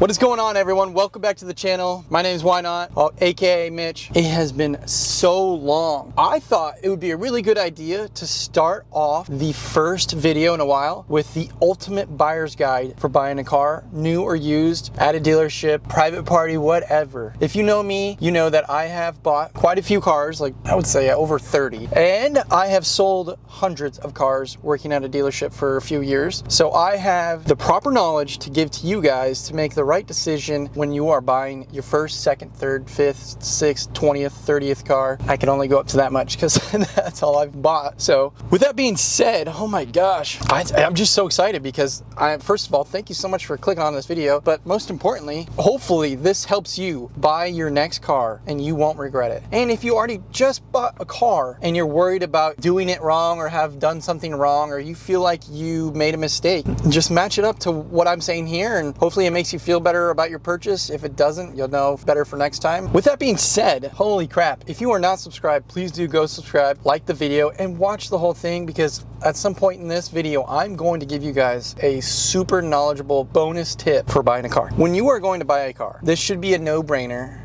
What is going on, everyone? Welcome back to the channel. My name is Why Not, aka Mitch. It has been so long. I thought it would be a really good idea to start off the first video in a while with the ultimate buyer's guide for buying a car, new or used, at a dealership, private party, whatever. If you know me, you know that I have bought quite a few cars, like I would say over 30, and I have sold hundreds of cars working at a dealership for a few years. So I have the proper knowledge to give to you guys to make the right decision when you are buying your first, second, third, fifth, sixth, 20th, 30th car. I can only go up to that much because that's all I've bought. So with that being said, oh my gosh, I'm just so excited because first of all, thank you so much for clicking on this video, but most importantly, hopefully this helps you buy your next car and you won't regret it. And if you already just bought a car and you're worried about doing it wrong or have done something wrong, or you feel like you made a mistake, just match it up to what I'm saying here and hopefully it makes you feel better about your purchase. If it doesn't, you'll know better for next time. With that being said, holy crap, if you are not subscribed, please do go subscribe, like the video, and watch the whole thing, because at some point in this video, I'm going to give you guys a super knowledgeable bonus tip for buying a car. When you are going to buy a car, this should be a no-brainer.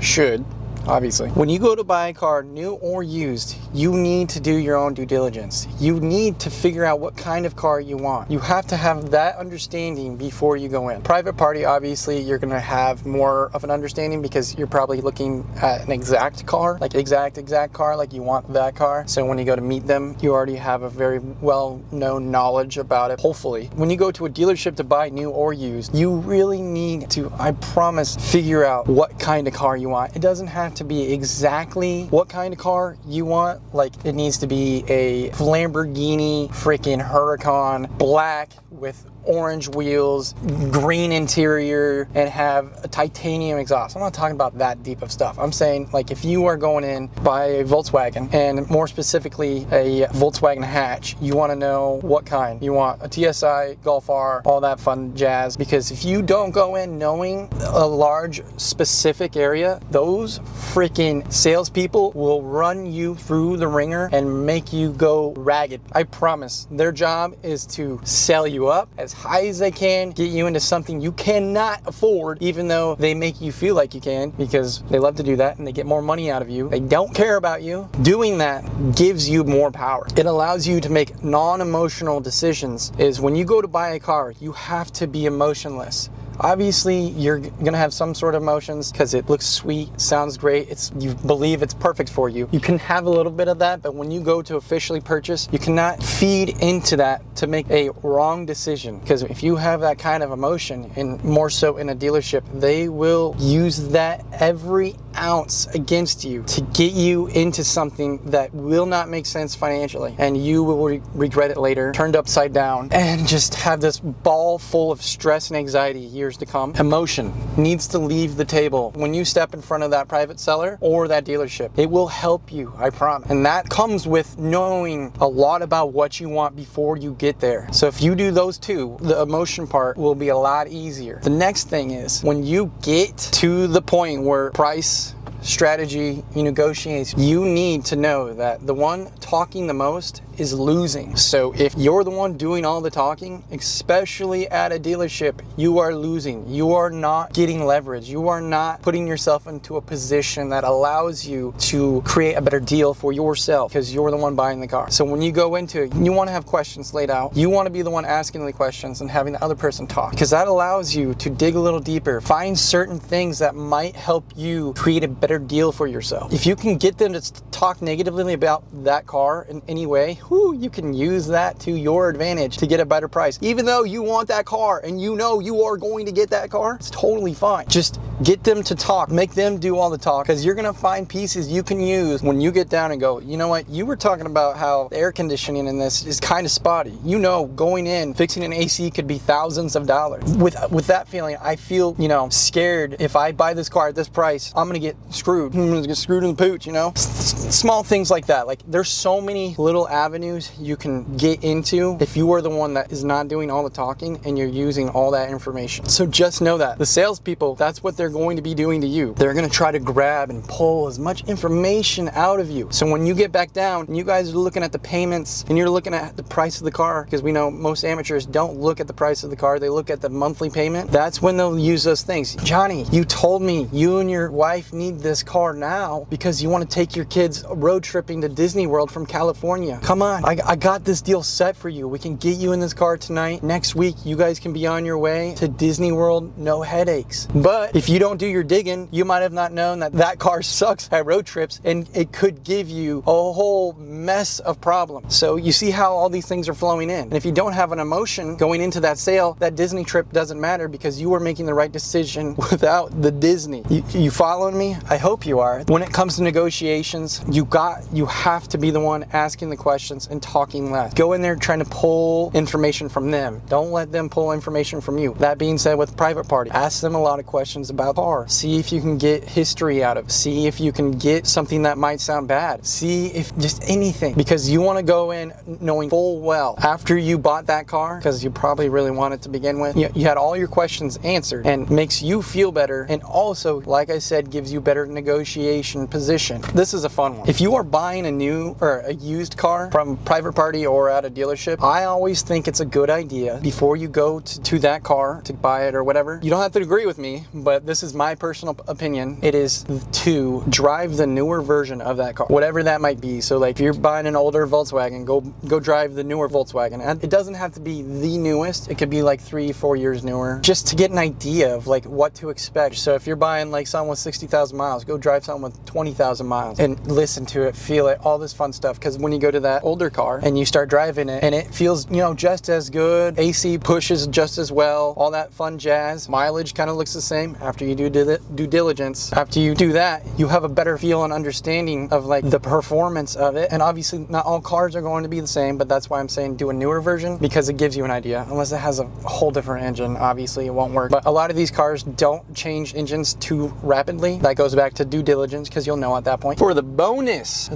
Should. Obviously. When you go to buy a car, new or used, you need to do your own due diligence. You need to figure out what kind of car you want. You have to have that understanding before you go in. Private party, obviously, you're going to have more of an understanding because you're probably looking at an exact car, like exact car, like you want that car. So when you go to meet them, you already have a very well-known knowledge about it, hopefully. When you go to a dealership to buy new or used, you really need to, I promise, figure out what kind of car you want. It doesn't have to be exactly what kind of car you want. Like, it needs to be a Lamborghini freaking Huracan, black with orange wheels, green interior, and have a titanium exhaust. I'm not talking about that deep of stuff. I'm saying, like, if you are going in by a Volkswagen, and more specifically a Volkswagen hatch, you want to know what kind. You want a TSI, Golf R, all that fun jazz, because if you don't go in knowing a large specific area, those freaking salespeople will run you through the ringer and make you go ragged. I promise. Their job is to sell you up as high as they can, get you into something you cannot afford, even though they make you feel like you can, because they love to do that and they get more money out of you. They don't care about you. Doing that gives you more power. It allows you to make non-emotional decisions. Is when you go to buy a car, you have to be emotionless. Obviously, you're gonna have some sort of emotions because it looks sweet, sounds great, you believe it's perfect for you. You can have a little bit of that, but when you go to officially purchase, you cannot feed into that to make a wrong decision. Because if you have that kind of emotion, and more so in a dealership, they will use that every ounce against you to get you into something that will not make sense financially, and you will regret it later, turned upside down, and just have this ball full of stress and anxiety years to come. Emotion needs to leave the table when you step in front of that private seller or that dealership. It will help you, I promise. And that comes with knowing a lot about what you want before you get there. So if you do those two, the emotion part will be a lot easier. The next thing is, when you get to the point where price, strategy, you negotiate, you need to know that the one talking the most is losing. So if you're the one doing all the talking, especially at a dealership, you are losing. You are not getting leverage. You are not putting yourself into a position that allows you to create a better deal for yourself, because you're the one buying the car. So when you go into it, you want to have questions laid out. You want to be the one asking the questions and having the other person talk, because that allows you to dig a little deeper, find certain things that might help you create a better deal for yourself. If you can get them to talk negatively about that car in any way, you can use that to your advantage to get a better price. Even though you want that car and you know you are going to get that car, it's totally fine. Just get them to talk, make them do all the talk, because you're gonna find pieces you can use when you get down and go, you know what, you were talking about how the air conditioning in this is kind of spotty. You know, going in, fixing an AC could be thousands of dollars. With that feeling, I feel, you know, scared. If I buy this car at this price, I'm gonna get screwed. I'm gonna get screwed in the pooch, you know? Small things like that. Like, there's so many little avenues you can get into if you are the one that is not doing all the talking and you're using all that information. So just know that the salespeople, that's what they're they're going to be doing to you. They're going to try to grab and pull as much information out of you. So when you get back down and you guys are looking at the payments and you're looking at the price of the car, because we know most amateurs don't look at the price of the car, they look at the monthly payment. That's when they'll use those things. Johnny, you told me you and your wife need this car now because you want to take your kids road tripping to Disney World from California. Come on, I got this deal set for you. We can get you in this car tonight. Next week, you guys can be on your way to Disney World, no headaches. But if you don't do your digging, you might have not known that that car sucks at road trips, and it could give you a whole mess of problems. So you see how all these things are flowing in. And if you don't have an emotion going into that sale, that Disney trip doesn't matter because you were making the right decision without the Disney. You following me? I hope you are. When it comes to negotiations, you have to be the one asking the questions and talking less. Go in there trying to pull information from them. Don't let them pull information from you. That being said, with private party, ask them a lot of questions about the car. See if you can get history out of it. See if you can get something that might sound bad. See if just anything, because you want to go in knowing full well after you bought that car, because you probably really want it to begin with, you had all your questions answered, and makes you feel better, and also, like I said, gives you better negotiation position. This is a fun one. If you are buying a new or a used car from private party or at a dealership, I always think it's a good idea before you go to that car to buy it or whatever. You don't have to agree with me, but this is my personal opinion. It is to drive the newer version of that car, whatever that might be. So like if you're buying an older Volkswagen, go drive the newer Volkswagen. And it doesn't have to be the newest. It could be like 3-4 years newer, just to get an idea of like what to expect. So if you're buying like something with 60,000 miles, go drive something with 20,000 miles and listen to it, feel it, all this fun stuff. Because when you go to that older car and you start driving it and it feels, you know, just as good, AC pushes just as well, all that fun jazz, mileage kind of looks the same after you do due diligence. After you do that, you have a better feel and understanding of like the performance of it. And obviously not all cars are going to be the same, but that's why I'm saying do a newer version, because it gives you an idea. Unless it has a whole different engine, obviously it won't work. But a lot of these cars don't change engines too rapidly. That goes back to due diligence, because you'll know at that point. For the bonus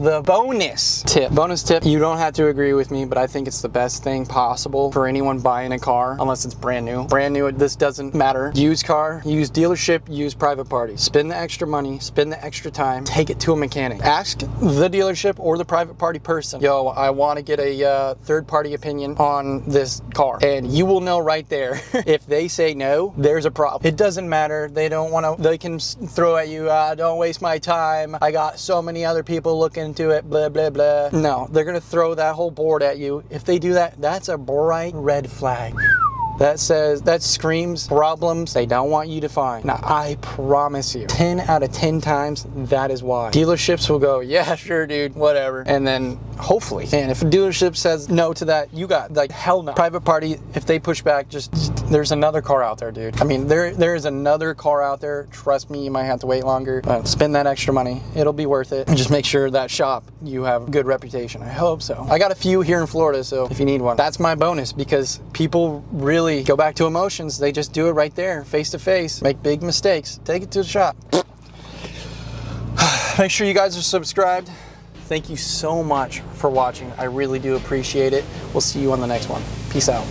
tip, you don't have to agree with me, but I think it's the best thing possible for anyone buying a car, unless it's brand new. Brand new, this doesn't matter. Used car, used dealership, used private party. Spend the extra money, spend the extra time, take it to a mechanic. Ask the dealership or the private party person, yo, I want to get a third party opinion on this car. And you will know right there. If they say no, there's a problem. It doesn't matter. They don't want to, they can throw at you, don't waste my time. I got so many other people looking into it, blah, blah, blah. No, they're going to throw that whole board at you. If they do that, that's a bright red flag. That screams problems they don't want you to find. Now, I promise you, 10 out of 10 times, that is why. Dealerships will go, yeah, sure, dude, whatever. And then hopefully, and if a dealership says no to that, you got like hell no. Private party, if they push back, just there's another car out there, dude. I mean, there is another car out there. Trust me, you might have to wait longer, but spend that extra money. It'll be worth it. And just make sure that shop, you have a good reputation. I hope so. I got a few here in Florida, so if you need one, that's my bonus, because people really go back to emotions. They just do it right there, face to face, make big mistakes. Take it to the shop. Make sure you guys are subscribed. Thank you so much for watching. I really do appreciate it. We'll see you on the next one. Peace out.